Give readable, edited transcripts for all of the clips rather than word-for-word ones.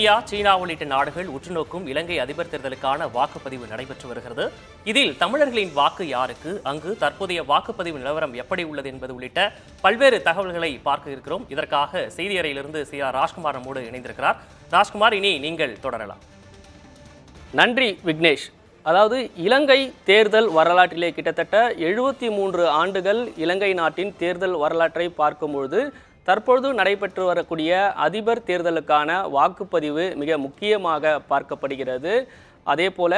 India, சீனா உள்ளிட்ட நாடுகள் உற்றுநோக்கும் இலங்கை அதிபர் தேர்தலுக்கான வாக்குப்பதிவு நடைபெற்று வருகிறது. இதில் தமிழர்களின் வாக்கு யாருக்கு, அங்கு தற்போதைய வாக்குப்பதிவு நிலவரம் எப்படி உள்ளது என்பது உள்ளிட்ட பல்வேறு தகவல்களை பார்க்க இருக்கிறோம். இதற்காக செய்தி அறையிலிருந்து CR ராஜ்குமார் நம்மோடு இணைந்திருக்கிறார். ராஜ்குமார், இனி நீங்கள் தொடரலாம். நன்றி விக்னேஷ். அதாவது இலங்கை தேர்தல் வரலாற்றிலே கிட்டத்தட்ட 73 ஆண்டுகள் இலங்கை நாட்டின் தேர்தல் வரலாற்றை பார்க்கும்பொழுது தற்பொழுது நடைபெற்று வரக்கூடிய அதிபர் தேர்தலுக்கான வாக்குப்பதிவு மிக முக்கியமாக பார்க்கப்படுகிறது. அதே போல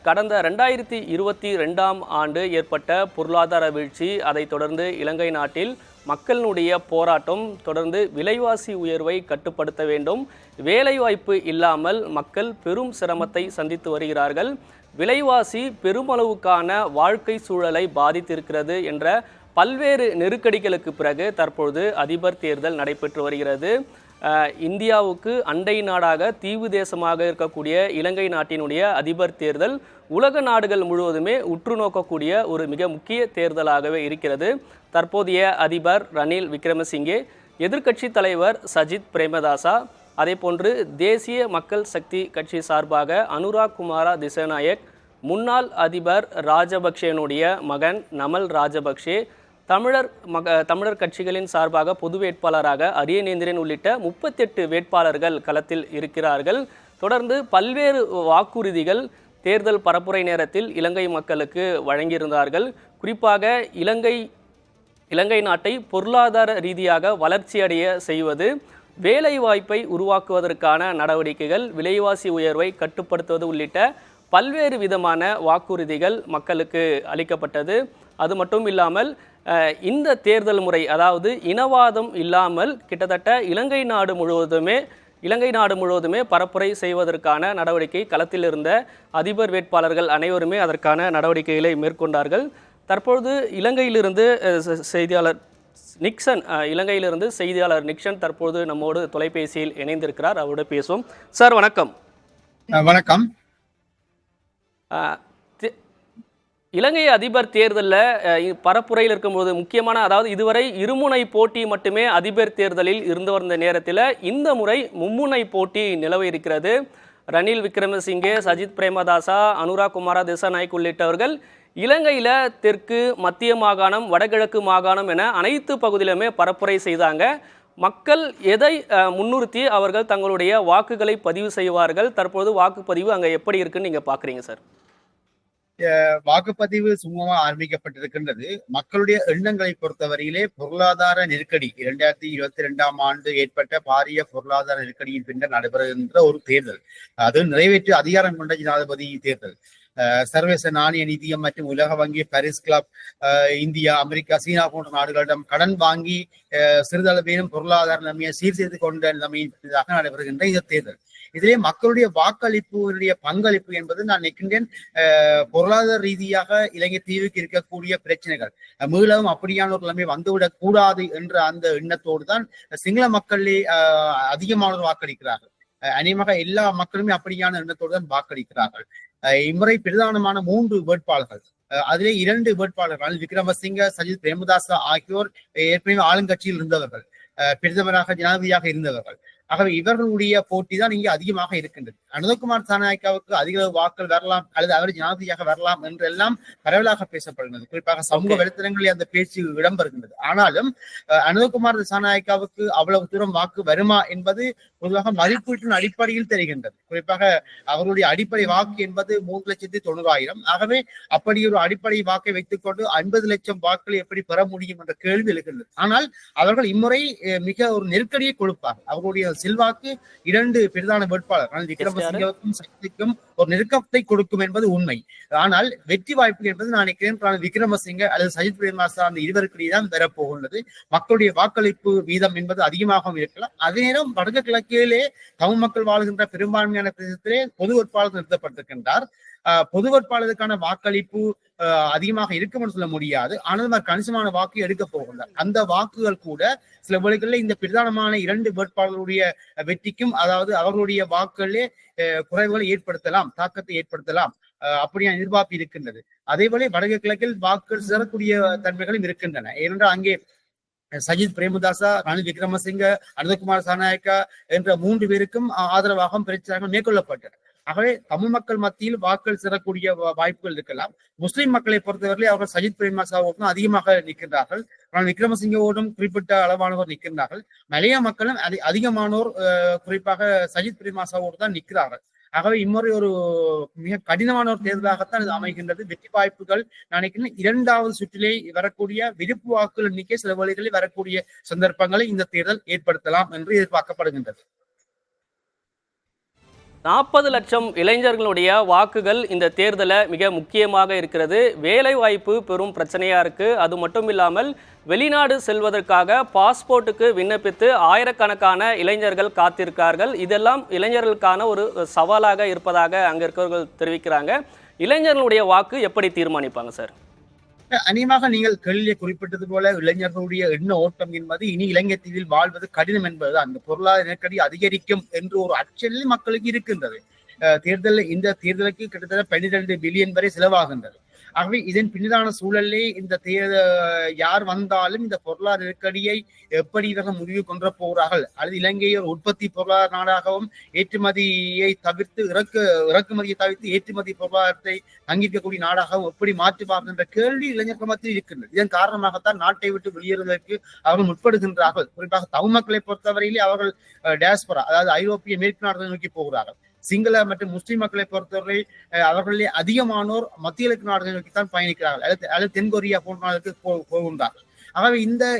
கடந்த 2022ஆம் ஆண்டு ஏற்பட்ட பொருளாதார வீழ்ச்சி, அதைத் தொடர்ந்து இலங்கை நாட்டில் மக்களினுடைய போராட்டம், தொடர்ந்து விலைவாசி உயர்வை கட்டுப்படுத்த வேண்டும், வேலைவாய்ப்பு இல்லாமல் மக்கள் பெரும் சிரமத்தை சந்தித்து வருகிறார்கள், விலைவாசி பெருமளவுக்கான வாழ்க்கை சூழலை பாதித்திருக்கிறது என்ற பல்வேறு நெருக்கடிகளுக்கு பிறகு தற்பொழுது அதிபர் தேர்தல் நடைபெற்று வருகிறது. இந்தியாவுக்கு அண்டை நாடாக தீவு தேசமாக இருக்கக்கூடிய இலங்கை நாட்டினுடைய அதிபர் தேர்தல் உலக நாடுகள் முழுவதுமே உற்று நோக்கக்கூடிய ஒரு மிக முக்கிய தேர்தலாகவே இருக்கிறது. தற்போதைய அதிபர் ரணில் விக்ரமசிங்கே, எதிர்க்கட்சி தலைவர் சஜித் பிரேமதாசா, அதே போன்று தேசிய மக்கள் சக்தி கட்சி சார்பாக அனுராக் குமார திசாநாயக், முன்னாள் அதிபர் ராஜபக்சேனுடைய மகன் நமல் ராஜபக்சே, தமிழர் கட்சிகளின் சார்பாக பொது வேட்பாளராக அரியநேந்திரன் உள்ளிட்ட 38 வேட்பாளர்கள் களத்தில் இருக்கிறார்கள். தொடர்ந்து பல்வேறு வாக்குறுதிகள் தேர்தல் பரப்புரை நேரத்தில் இலங்கை மக்களுக்கு வழங்கியிருந்தார்கள். குறிப்பாக இலங்கை நாட்டை பொருளாதார ரீதியாக வளர்ச்சியடைய செய்வது, வேலைவாய்ப்பை உருவாக்குவதற்கான நடவடிக்கைகள், விலைவாசி உயர்வை கட்டுப்படுத்துவது உள்ளிட்ட பல்வேறு விதமான வாக்குறுதிகள் மக்களுக்கு அளிக்கப்பட்டது. அது மட்டும் இல்லாமல் இந்த தேர்தல் முறை, அதாவது இனவாதம் இல்லாமல் கிட்டத்தட்ட இலங்கை நாடு முழுவதுமே பரப்புரை செய்வதற்கான நடவடிக்கை களத்தில் இருந்த அதிபர் வேட்பாளர்கள் அனைவருமே அதற்கான நடவடிக்கைகளை மேற்கொண்டார்கள். தற்பொழுது இலங்கையிலிருந்து செய்தியாளர் நிக்சன் தற்போது நம்மோடு தொலைபேசியில் இணைந்திருக்கிறார். அவரோடு பேசுவோம். சார் வணக்கம். வணக்கம். இலங்கை அதிபர் தேர்தலில் பரப்புரையில் இருக்கும்போது முக்கியமான, அதாவது இதுவரை இருமுனை போட்டி மட்டுமே அதிபர் தேர்தலில் இருந்து வந்த நேரத்தில் இந்த முறை மும்முனை போட்டி நிலவ இருக்கிறது. ரணில் விக்ரமசிங்கே, சஜித் பிரேமதாசா, அனுராக் குமார திசாநாயக் உள்ளிட்டவர்கள் இலங்கையில் தெற்கு, மத்திய மாகாணம், வடகிழக்கு மாகாணம் என அனைத்து பகுதியிலுமே பரப்புரை செய்தாங்க. மக்கள் எதை முன்னிறுத்தி அவர்கள் தங்களுடைய வாக்குகளை பதிவு செய்வார்கள்? தற்போது வாக்குப்பதிவு அங்கே எப்படி இருக்குன்னு நீங்கள் பார்க்குறீங்க சார்? வாக்குப்பதிவு சுமூகமா ஆரம்பிக்கப்பட்டிருக்கின்றது. மக்களுடைய எண்ணங்களை பொறுத்தவரையிலே பொருளாதார நெருக்கடி 2022ஆம் ஆண்டு ஏற்பட்ட பாரிய பொருளாதார நெருக்கடியின் பின்னர் நடைபெறுகின்ற ஒரு தேர்தல், அது நிறைவேற்று அதிகாரம் கொண்ட ஜனாதிபதி தேர்தல். சர்வதேச நாணய நிதியம் மற்றும் உலக வங்கி, பாரிஸ் கிளப், இந்தியா, அமெரிக்கா, சீனா போன்ற நாடுகளிடம் கடன் வாங்கி சிறிதளவேனும் பொருளாதார நிலைமையை சீர் செய்து கொண்ட நிலைமையாக நடைபெறுகின்ற இந்த தேர்தல். இதிலே மக்களுடைய வாக்களிப்புடைய பங்களிப்பு என்பது நான் நினைக்கின்றேன் பொருளாதார ரீதியாக இலங்கை தீவுக்கு இருக்கக்கூடிய பிரச்சனைகள் மீளவும் அப்படியான ஒரு நிலைமை வந்துவிடக் கூடாது என்ற அந்த எண்ணத்தோடு தான் சிங்கள மக்களே அதிகமானவர் வாக்களிக்கிறார்கள். அநேகமாக எல்லா மக்களுமே அப்படியான எண்ணத்தோடு தான் வாக்களிக்கிறார்கள். இம்முறை பிரதானமான 3 வேட்பாளர்கள், அதிலே 2 வேட்பாளர்கள் விக்ரமசிங்க, சஜித் பிரேமதாசா ஆகியோர் ஏற்கனவே ஆளுங்கட்சியில் இருந்தவர்கள், பிரதமராக ஜனாதிபதியாக இருந்தவர்கள். ஆகவே இவர்களுடைய போட்டி தான் இங்கே அதிகமாக இருக்கின்றது. அனுரகுமார் திசாநாயக்காவுக்கு அதிக வாக்கள் வரலாம் அல்லது அவர் ஜனாதிபதியாக வரலாம் என்றெல்லாம் பரவலாக பேசப்படுகிறது. குறிப்பாக சமூக வலைத்தளங்களில் அந்த பேச்சு இடம்பெறுகின்றது. ஆனாலும் அனுரகுமார் திசாநாயக்காவுக்கு அவ்வளவு தூரம் வாக்கு வருமா என்பது பொதுவாக மதிப்பீட்டின் அடிப்படையில் தெரிகின்றது. குறிப்பாக அவர்களுடைய அடிப்படை வாக்கு என்பது 3,90,000. ஆகவே அப்படி ஒரு அடிப்படை வாக்கை வைத்துக் கொண்டு 50 லட்சம் வாக்களை எப்படி பெற முடியும் என்ற கேள்வி எழுகின்றது. ஆனால் அவர்கள் இம்முறை மிக ஒரு நெருக்கடியை கொடுப்பார். அவர்களுடைய செல்வாக்கு 2 பிரதான வேட்பாளர்கள் விக்ரமசிங்கவுக்கும் சக்திக்கும் ஒரு நெருக்கத்தை கொடுக்கும் என்பது உண்மை. ஆனால் வெற்றி வாய்ப்பு என்பது நான் நினைக்கிறேன் விக்ரமசிங்க அல்லது சஜித் பிரேமதாசா அந்த இருவருக்கிடையே தான் பெறப்போகின்றது. மக்களுடைய வாக்களிப்பு வீதம் என்பது அதிகமாகவும் இருக்கலாம். அதே நேரம் வடக்கு கிழக்கிலே தமிழ் மக்கள் வாழ்கின்ற பெரும்பான்மையான பிரதேசத்திலே பொது வேட்பாளர் நிறுத்தப்பட்டிருக்கின்றார். பொது வேட்பாளருக்கான வாக்களிப்பு அதிகமாக இருக்கும் என்று சொல்ல முடியாது. ஆனால் கணிசமான வாக்கு எடுக்க போகின்றார். அந்த வாக்குகள் கூட சில வேளைகளில் இந்த பிரதானமான 2 வேட்பாளர்களுடைய வெற்றிக்கும், அதாவது அவர்களுடைய வாக்குகளே குறைவுகளை ஏற்படுத்தலாம், தாக்கத்தை ஏற்படுத்தலாம், அப்படியான எதிர்பார்ப்பு இருக்கின்றது. அதே போல வடக்கு கிழக்கில் வாக்குகள் சிறக்கூடிய தன்மைகளும் இருக்கின்றன. ஏனென்றால் அங்கே சஜித் பிரேமதாசா, ரணில் விக்ரமசிங்க, அனுதகுமார் சாநாயக்கா என்ற 3 பேருக்கும் ஆதரவாக பிரச்சாரங்கள் மேற்கொள்ளப்பட்டன. ஆகவே தமிழ் மக்கள் மத்தியில் வாக்கள் சிறக்கூடிய வாய்ப்புகள் இருக்கலாம். முஸ்லிம் மக்களை பொறுத்தவரை அவர்கள் சஜித் பிரேமதாசாவோடும் அதிகமாக நிற்கின்றார்கள். ஆனால் விக்ரமசிங்கவோடும் குறிப்பிட்ட அளவானவர் நிற்கின்றார்கள். மலைய மக்களும் அதிகமானோர் குறிப்பாக சஜித் பிரேமதாசாவோடு தான் நிற்கிறார்கள். ஆகவே இம்முறை ஒரு மிக கடினமான ஒரு தேர்தலாகத்தான் இது அமைகின்றது. வெற்றி வாய்ப்புகள் நினைக்கிறேன் 2வது சுற்றிலே வரக்கூடிய விருப்பு வாக்குகள் எண்ணிக்கை சில வழிகளில் வரக்கூடிய சந்தர்ப்பங்களை இந்த தேர்தல் ஏற்படுத்தலாம் என்று எதிர்பார்க்கப்படுகின்றது. 40 லட்சம் இளைஞர்களுடைய வாக்குகள் இந்த தேர்தலை மிக முக்கியமாக இருக்கிறது. வேலை வாய்ப்பு பெரும் பிரச்சனையா இருக்கு. அது மட்டும் இல்லாமல் வெளிநாடு செல்வதற்காக பாஸ்போர்ட்டுக்கு விண்ணப்பித்து ஆயிரக்கணக்கான இளைஞர்கள் காத்திருக்கார்கள். இதெல்லாம் இளைஞர்களுக்கான ஒரு சவாலாக இருப்பதாக அங்க இருக்கிறவர்கள் தெரிவிக்கிறாங்க. இளைஞர்களுடைய வாக்கு எப்படி தீர்மானிப்பாங்க சார்? அநேகமாக நீங்கள் கேள்வியை குறிப்பிட்டது போல இளைஞர்களுடைய எண்ண ஓட்டம் என்பது இனி இலங்கைத்தீவில் வாழ்வது கடினம் என்பது அந்த பொருளாதார நெருக்கடி அதிகரிக்கும் என்று ஒரு அச்சல் மக்களுக்கு இருக்கின்றது. இந்த தேர்தலுக்கு கிட்டத்தட்ட 12 பில்லியன் வரை செலவாகின்றது. ஆகவே இதன் பின்னதான சூழலே இந்த யார் வந்தாலும் இந்த பொருளாதார நெருக்கடியை எப்படி இவர்கள் முடிவு கொண்டு போகிறார்கள், அல்லது இலங்கையை ஒரு உற்பத்தி பொருளாதார நாடாகவும் ஏற்றுமதியை தவிர்த்து இறக்குமதியை தவிர்த்து ஏற்றுமதி பொருளாதாரத்தை தங்கிக்கக்கூடிய நாடாகவும் எப்படி மாற்றுவார்கள் என்ற கேள்வி இளைஞர்கள் மத்தியில் இருக்கின்றது. இதன் காரணமாகத்தான் நாட்டை விட்டு வெளியேறுவதற்கு அவர்கள் முற்படுகின்றார்கள். குறிப்பாக தமிழ் மக்களை பொறுத்தவரையிலே அவர்கள் டயாஸ்பரா, அதாவது ஐரோப்பிய மேற்கு நாடுகளை நோக்கி போகிறார்கள். சிங்கள மற்றும் முஸ்லிம் மக்களை பொறுத்தவரை அவர்களிலே அதிகமானோர் மத்திய கிழக்கு நாடுகளை நோக்கித்தான் பயணிக்கிறார்கள், அல்லது தென்கொரியா போன்ற நாடுகளுக்கு போகின்றார்கள். ஆகவே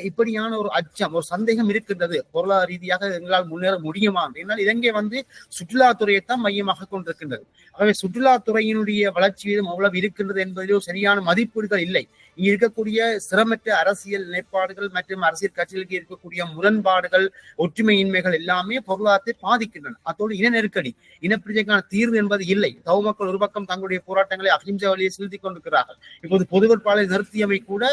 இப்படியான ஒரு அச்சம், ஒரு சந்தேகம் இருக்கின்றது. பொருளாதார ரீதியாக எங்களால் முன்னேற முடியுமா என்றால் இலங்கை சுற்றுலாத்துறையைத்தான் மையமாக கொண்டிருக்கின்றது. ஆகவே சுற்றுலாத்துறையினுடைய வளர்ச்சி வீதம் அவ்வளவு இருக்கின்றது என்பதில் சரியான மதிப்பீடுகள் இல்லை. இங்க இருக்கக்கூடிய சிரமற்ற அரசியல் நிலைப்பாடுகள் மற்றும் அரசியல் கட்சிகளுக்கு இருக்கக்கூடிய முரண்பாடுகள், ஒற்றுமையின்மைகள் எல்லாமே பொருளாதாரத்தை பாதிக்கின்றன. அதோடு இன நெருக்கடி, இனப்பிரச்சனைக்கான தீர்வு என்பது இல்லை. தவ மக்கள் ஒரு பக்கம் தங்களுடைய போராட்டங்களை அகிம்சை வழியை செலுத்திக் கொண்டிருக்கிறார்கள். இப்போது பொது வேட்பாளர் நிறுத்தியமை கூட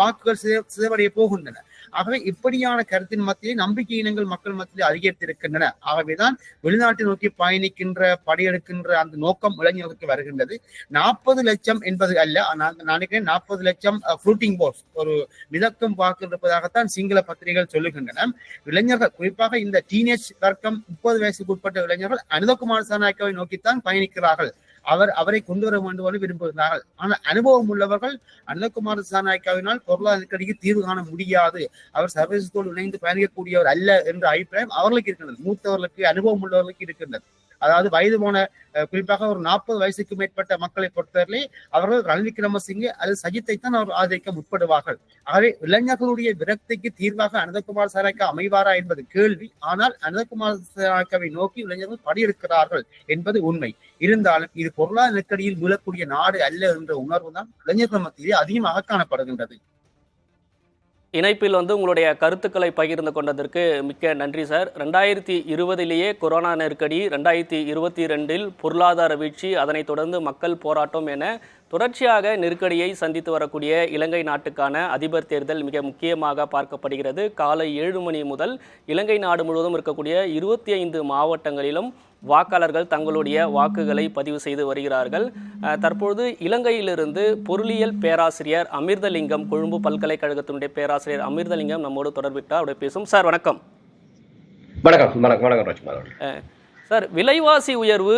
வாக்குகள் சிதைவடைய போகின்றன. ஆகவே இப்படியான கருத்தின் மத்தியிலே நம்பிக்கை இனங்கள் மக்கள் மத்தியிலே அதிகரித்திருக்கின்றன. ஆகவேதான் வெளிநாட்டை நோக்கி பயணிக்கின்ற படையெடுக்கின்ற அந்த நோக்கம் இளைஞர்களுக்கு வருகின்றது. 40 லட்சம் என்பது அல்ல, நான் நினைக்கிறேன் 40 லட்சம் ஃப்ளூட்டிங் போட்ஸ், ஒரு மிதக்கும் வாக்கு இருப்பதாகத்தான் சிங்கள பத்திரிகைகள் சொல்லுகின்றன. இளைஞர்கள் குறிப்பாக இந்த டீனேஜ் வர்க்கம் 30 வயசுக்கு உட்பட்ட இளைஞர்கள் அனுதகுமார் சாநாயக்காவை நோக்கித்தான் பயணிக்கிறார்கள். அவரை கொண்டு வர வேண்டும் என்று விரும்புகிறார்கள். ஆனால் அனுபவம் உள்ளவர்கள் அனுதகுமார் சாநாயக்காவினால் பொருளாதார நெருக்கடிக்கு தீர்வு காண முடியாது, அவர் சர்வதேசத்தோடு இணைந்து பயணிக்கக்கூடியவர் அல்ல என்ற அபிப்பிராயம் அவர்களுக்கு இருக்கின்றது. மூத்தவர்களுக்கு, அனுபவம் உள்ளவர்களுக்கு இருக்கின்றது. அதாவது வயது போன குறிப்பாக ஒரு 40 வயசுக்கு மேற்பட்ட மக்களை பொறுத்தவரை அவர்கள் ரணில் விக்ரமசிங்கே அல்லது சஜித்தை தான் அவர் ஆதரிக்க முற்படுவார்கள். ஆகவே இளைஞர்களுடைய விரக்திக்கு தீர்வாக அனுதகுமார் சாநாயக்கா அமைவாரா என்பது கேள்வி. ஆனால் அனுதகுமார் சாநாயக்காவை நோக்கி இளைஞர்கள் படையெடுக்கிறார்கள் என்பது உண்மை. இருந்தாலும் இது பொருளாதார நெருக்கடியில் மீளக்கூடிய நாடு அல்ல என்ற உணர்வு தான் இளைஞர்கள் மத்தியிலே அதிகமாக காணப்படுகின்றது. இணைப்பில் உங்களுடைய கருத்துக்களை பகிர்ந்து கொண்டதற்கு மிக்க நன்றி சார். 2020 கொரோனா நெருக்கடி, 2022 பொருளாதார வீழ்ச்சி, அதனைத் தொடர்ந்து மக்கள் போராட்டம் என தொடர்ச்சியாக நெருக்கடியை சந்தித்து வரக்கூடிய இலங்கை நாட்டுக்கான அதிபர் தேர்தல் மிக முக்கியமாக பார்க்கப்படுகிறது. காலை 7 மணி முதல் இலங்கை நாடு முழுவதும் இருக்கக்கூடிய 25 மாவட்டங்களிலும் வாக்காளர்கள் தங்களுடைய வாக்குகளை பதிவு செய்து வருகிறார்கள். தற்பொழுது இலங்கையிலிருந்து பொருளியல் பேராசிரியர் அமிர்தலிங்கம், கொழும்பு பல்கலைக்கழகத்தினுடைய பேராசிரியர் அமிர்தலிங்கம் நம்மோடு தொடர்பிட்டார். அவருடைய பேசும். சார் வணக்கம். வணக்கம் சார், விலைவாசி உயர்வு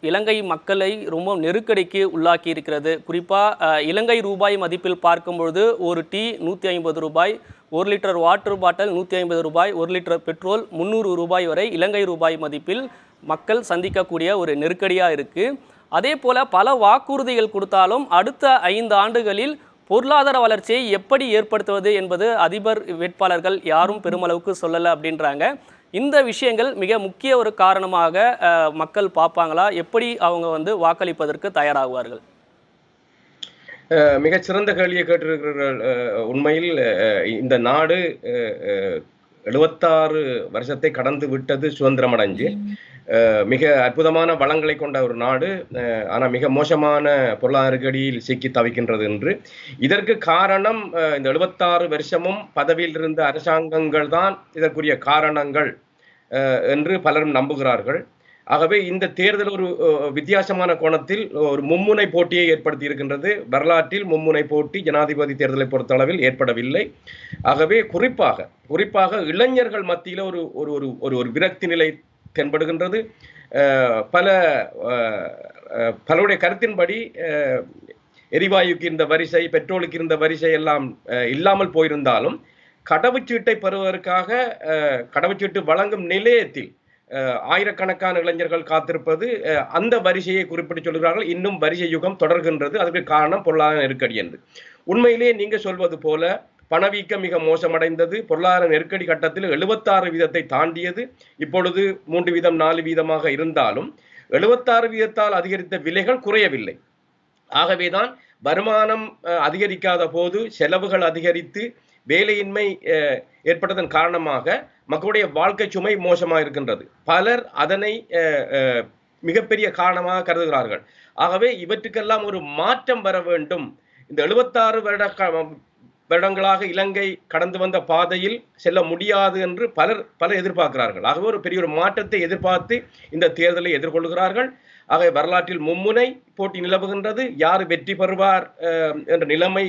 இலங்கை மக்களை ரொம்ப நெருக்கடிக்கு உள்ளாக்கி இருக்கிறது. குறிப்பாக இலங்கை ரூபாய் மதிப்பில் பார்க்கும்பொழுது ஒரு டீ 150 ரூபாய், 1 லிட்டர் வாட்டர் பாட்டில் 150 ரூபாய், 1 லிட்டர் பெட்ரோல் 300 ரூபாய் வரை இலங்கை ரூபாய் மதிப்பில் மக்கள் சந்திக்கக்கூடிய ஒரு நெருக்கடியாக இருக்குது. அதே போல் பல வாக்குறுதிகள் கொடுத்தாலும் அடுத்த 5 ஆண்டுகளில் பொருளாதார வளர்ச்சியை எப்படி ஏற்படுத்துவது என்பது அதிபர் வேட்பாளர்கள் யாரும் பெருமளவுக்கு சொல்லலை அப்படின்றாங்க. இந்த விஷயங்கள் மிக முக்கிய ஒரு காரணமாக மக்கள் பார்ப்பாங்களா? எப்படி அவங்க வாக்களிப்பதற்கு தயாராகுவார்கள்? மிகச்சிறந்த கேள்வியை கேட்டிருக்கிறீர்கள். உண்மையில் இந்த நாடு 76 வருஷத்தை கடந்து விட்டது சுதந்திரம் அடைஞ்சு. மிக அற்புதமான வளங்களை கொண்ட ஒரு நாடு, ஆனால் மிக மோசமான பொருளாதார நெருக்கடியில் சிக்கி தவிக்கின்றது என்று. இதற்கு காரணம் இந்த 76 வருஷமும் பதவியில் இருந்த அரசாங்கங்கள் தான் இதற்குரிய காரணங்கள் என்று பலரும் நம்புகிறார்கள். ஆகவே இந்த தேர்தல் ஒரு வித்தியாசமான கோணத்தில் ஒரு மும்முனை போட்டியை ஏற்படுத்தி இருக்கின்றது. வரலாற்றில் மும்முனை போட்டி ஜனாதிபதி தேர்தலை பொறுத்தளவில் ஏற்படவில்லை. ஆகவே குறிப்பாக இளைஞர்கள் மத்தியில் ஒரு ஒரு ஒரு ஒரு விரக்தி நிலை தென்படுகின்றது. பலருடைய கருத்தின்படி எரிவாயுக்கு இருந்த வரிசை, பெட்ரோலுக்கு இருந்த வரிசை எல்லாம் இல்லாமல் போயிருந்தாலும் கடவுச்சீட்டை பெறுவதற்காக கடவுச்சீட்டு வழங்கும் நிலையத்தில் ஆயிரக்கணக்கான இளைஞர்கள் காத்திருப்பது அந்த வரிசையை குறிப்பிட்டு சொல்கிறார்கள். இன்னும் வரிசை யுகம் தொடர்கின்றது. அதுக்கு காரணம் பொருளாதார நெருக்கடி என்று. உண்மையிலே நீங்க சொல்வது போல பணவீக்கம் மிக மோசமடைந்தது. பொருளாதார நெருக்கடி கட்டத்தில் 76 வீதத்தை தாண்டியது. இப்பொழுது 3 வீதம் 4 வீதமாக இருந்தாலும் 76 வீதத்தால் அதிகரித்த விலைகள் குறையவில்லை. ஆகவேதான் வருமானம் அதிகரிக்காத போது செலவுகள் அதிகரித்து வேலையின்மை ஏற்பட்டதன் காரணமாக மக்களுடைய வாழ்க்கை சுமை மோசமாக இருக்கின்றது. பலர் அதனை மிகப்பெரிய காரணமாக கருதுகிறார்கள். ஆகவே இவற்றுக்கெல்லாம் ஒரு மாற்றம் வர வேண்டும். இந்த 76 வருடங்களாக இலங்கை கடந்து வந்த பாதையில் செல்ல முடியாது என்று பலர் எதிர்பார்க்கிறார்கள். ஆகவே ஒரு பெரிய ஒரு மாற்றத்தை எதிர்பார்த்து இந்த தேர்தலை எதிர்கொள்கிறார்கள். ஆகவே வரலாற்றில் மும்முனை போட்டி நிலவுகின்றது. யார் வெற்றி பெறுவார் என்ற நிலைமை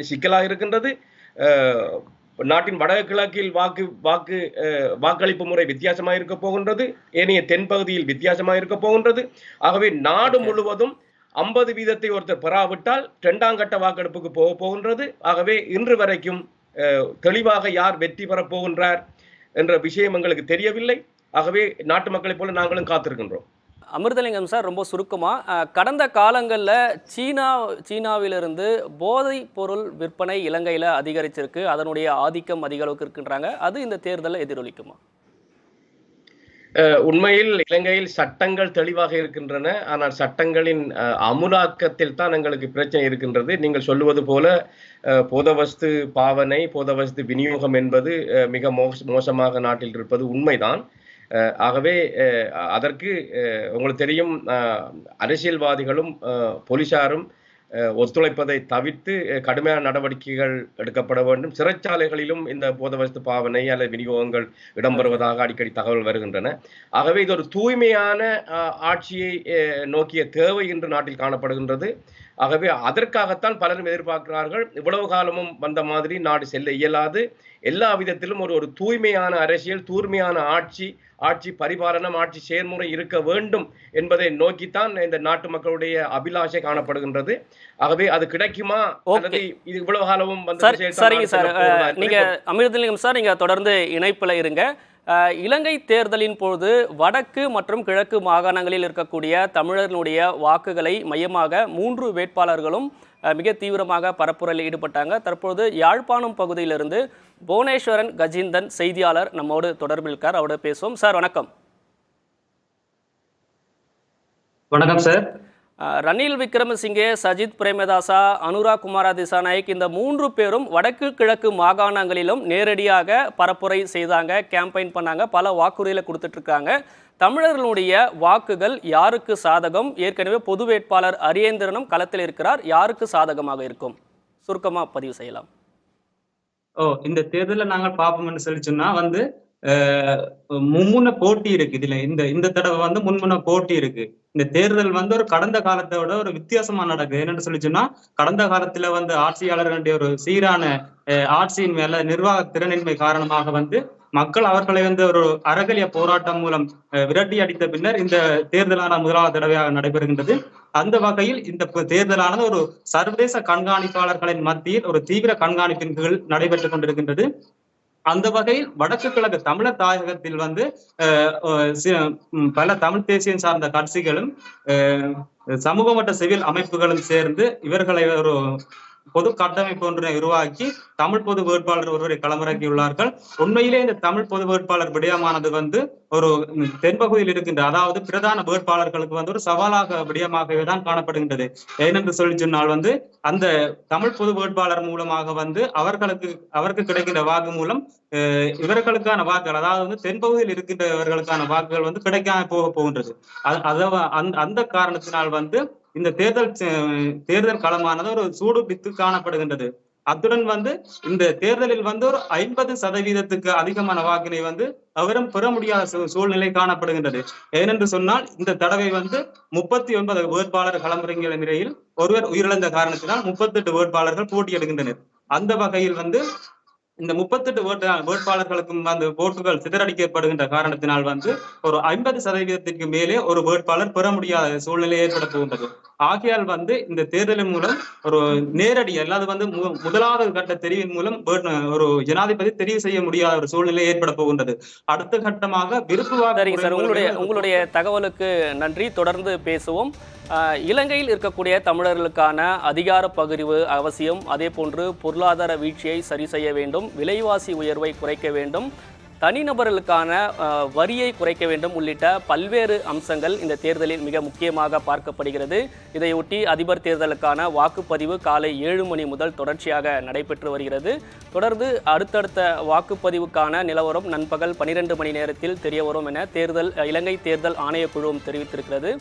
சிக்கலாக இருக்கின்றது. நாட்டின் வடகிழக்கில் வாக்களிப்பு முறை வித்தியாசமாக இருக்க போகின்றது. ஏனைய தென்பகுதியில் வித்தியாசமாக இருக்க போகின்றது. ஆகவே நாடு முழுவதும் 50 வீதத்தை ஒருத்தர் பெறாவிட்டால் 2ஆம் கட்ட வாக்கெடுப்புக்கு போகின்றது. ஆகவே இன்று வரைக்கும் தெளிவாக யார் வெற்றி பெறப் போகின்றார் என்ற விஷயம் எங்களுக்கு தெரியவில்லை. ஆகவே நாட்டு மக்களைப் போல நாங்களும் காத்திருக்கின்றோம். அமிர்தலிங்கம் சார், ரொம்ப சுருக்கமாக, கடந்த காலங்களில் சீனாவிலிருந்து போதைப் பொருள் விற்பனை இலங்கையில் அதிகரிச்சிருக்கு. அதனுடைய ஆதிக்கம் அதிக அளவுக்கு இருக்குன்றாங்க. அது இந்த தேர்தலில் எதிரொலிக்குமா? உண்மையில் இலங்கையில் சட்டங்கள் தெளிவாக இருக்கின்றன. ஆனால் சட்டங்களின் அமுலாக்கத்தில் தான் எங்களுக்கு பிரச்சனை இருக்கின்றது. நீங்கள் சொல்லுவது போல போதவஸ்து பாவனை, போதவஸ்து விநியோகம் என்பது மிக மோசமாக நாட்டில் இருப்பது உண்மைதான். ஆகவே அதற்கு உங்களுக்கு தெரியும், அரசியல்வாதிகளும் போலீசாரும் ஒத்துழைப்பதை தவிர்த்து கடுமையான நடவடிக்கைகள் எடுக்கப்பட வேண்டும். சிறைச்சாலைகளிலும் இந்த போதவஸ்து பாவனை அல்லது விநியோகங்கள் இடம்பெறுவதாக அடிக்கடி தகவல் வருகின்றன. ஆகவே இது ஒரு தூய்மையான ஆட்சியை நோக்கிய தேவை இன்று நாட்டில் காணப்படுகின்றது. ஆகவே அதற்காகத்தான் பலரும் எதிர்பார்க்கிறார்கள். இவ்வளவு காலமும் வந்த மாதிரி நாடு செல்ல இயலாது. எல்லா விதத்திலும் ஒரு தூய்மையான அரசியல், தூய்மையான ஆட்சி பரிபாலனம், ஆட்சி செயல்முறை இருக்க வேண்டும் என்பதை நோக்கித்தான் இந்த நாட்டு மக்களுடைய அபிலாஷை காணப்படுகின்றது. ஆகவே அது கிடைக்குமா அல்லது இது இவ்வளவு காலமும் சரிங்க சார், நீங்க அமிர்தலிங்கம் சார், நீங்க தொடர்ந்து இணைப்புல இருங்க. இலங்கை தேர்தலின் போது வடக்கு மற்றும் கிழக்கு மாகாணங்களில் இருக்கக்கூடிய தமிழர்களுடைய வாக்குகளை மையமாக 3 வேட்பாளர்களும் மிக தீவிரமாக பரப்புரையில் ஈடுபட்டாங்க. தற்போது யாழ்ப்பாணம் பகுதியிலிருந்து புவனேஸ்வரன் கஜிந்தன் செய்தியாளர் நம்மோடு தொடர்பில் இருக்கார். அவரோட பேசுவோம். சார் வணக்கம். வணக்கம் சார். ரணில் விக்ரமசிங்கே, சஜித் பிரேமதாசா, அனுராக் குமார திசாநாயக், இந்த 3 பேரும் வடக்கு கிழக்கு மாகாணங்களிலும் நேரடியாக பரப்புரை செய்தாங்க, கேம்பெயின் பண்ணாங்க, பல வாக்குறுதிகளை கொடுத்துட்டு இருக்காங்க. தமிழர்களுடைய வாக்குகள் யாருக்கு சாதகம்? ஏற்கனவே பொது வேட்பாளர் அரியேந்திரனும் களத்தில் இருக்கிறார். யாருக்கு சாதகமாக இருக்கும்? சுருக்கமாக பதிவு செய்யலாம். இந்த தேர்தலில் நாங்கள் பார்ப்போம்னு சொல்லி சொன்னா மும்முன போட்டி இருக்கு. இதுல இந்த தடவை முன்முன போட்டி இருக்கு. இந்த தேர்தல் ஒரு கடந்த காலத்தோட ஒரு வித்தியாசமா நடக்குது. என்னன்னு சொல்லி சொன்னா, கடந்த காலத்துல ஆட்சியாளர்களுடைய ஒரு சீரான ஆட்சியின் மேல நிர்வாக திறனின்மை காரணமாக மக்கள் அவர்களை ஒரு அறகலிய போராட்டம் மூலம் விரட்டி அடித்த பின்னர் இந்த தேர்தலான முதலாவது தடவையாக நடைபெறுகின்றது. அந்த வகையில் இந்த தேர்தலானது ஒரு சர்வதேச கண்காணிப்பாளர்களின் மத்தியில் ஒரு தீவிர கண்காணிப்பின் கீழ் நடைபெற்றுக் கொண்டிருக்கின்றது. அந்த வகையில் வடக்கு கிழக்கு தமிழர் தாயகத்தில் பல தமிழ் தேசியம் சார்ந்த கட்சிகளும் சமூக மட்ட சிவில் அமைப்புகளும் சேர்ந்து இவர்களை ஒரு பொது கட்டமைப்பு ஒன்றை உருவாக்கி தமிழ் பொது வேட்பாளர் ஒருவரை களமிறக்கியுள்ளார்கள். உண்மையிலே இந்த தமிழ் பொது வேட்பாளர் விடயமானது ஒரு தென்பகுதியில் இருக்கின்ற, அதாவது பிரதான வேட்பாளர்களுக்கு ஒரு சவாலாக விடயமாகவே தான் காணப்படுகின்றது. ஏனென்று சொல்லி சொன்னால் அந்த தமிழ் பொது வேட்பாளர் மூலமாக அவருக்கு கிடைக்கின்ற வாக்கு மூலம் இவர்களுக்கான வாக்குகள், அதாவது தென்பகுதியில் இருக்கின்றவர்களுக்கான வாக்குகள் கிடைக்காம போகின்றது. அந்த காரணத்தினால் இந்த தேர்தல் களமானது ஒரு சூடு பித்து காணப்படுகின்றது. அத்துடன் இந்த தேர்தலில் ஒரு 50% அதிகமான வாக்கினை அவரும் பெற முடியாத சூழ்நிலை காணப்படுகின்றது. ஏனென்று சொன்னால் இந்த தடவை 39 வேட்பாளர் களமிறங்கிய நிலையில் ஒருவர் உயிரிழந்த காரணத்தினால் 38 வேட்பாளர்கள் போட்டியிடுகின்றனர். அந்த வகையில் இந்த 38 வேட்பாளர்களுக்கும் ஓட்டுகள் சிதறடிக்கப்படுகின்ற காரணத்தினால் ஒரு 50% மேலே ஒரு வேட்பாளர் பெற முடியாத சூழ்நிலை ஏற்பட போகின்றது. ஆகையால் இந்த தேர்தலின் மூலம் ஒரு நேரடி அல்லாது முதலாவது கட்ட தெரிவின் மூலம் ஒரு ஜனாதிபதி தெரிவு செய்ய முடியாத ஒரு சூழ்நிலை ஏற்பட போகின்றது. அடுத்த கட்டமாக உங்களுடைய தகவலுக்கு நன்றி. தொடர்ந்து பேசுவோம். இலங்கையில் இருக்கக்கூடிய தமிழர்களுக்கான அதிகார பகிர்வு அவசியம். அதே போன்று பொருளாதார வீழ்ச்சியை சரி செய்ய வேண்டும், விலைவாசி உயர்வை குறைக்க வேண்டும், தனிநபர்களுக்கான வரியை குறைக்க வேண்டும் உள்ளிட்ட பல்வேறு அம்சங்கள் இந்த தேர்தலில் மிக முக்கியமாக பார்க்கப்படுகிறது. இதையொட்டி அதிபர் தேர்தலுக்கான வாக்குப்பதிவு காலை 7 மணி முதல் தொடர்ச்சியாக நடைபெற்று வருகிறது. தொடர்ந்து அடுத்தடுத்த வாக்குப்பதிவுக்கான நிலவரம் நண்பகல் 12 மணி நேரத்தில் தெரிய வரும் என இலங்கை தேர்தல் ஆணையக்குழுவும் தெரிவித்திருக்கிறது.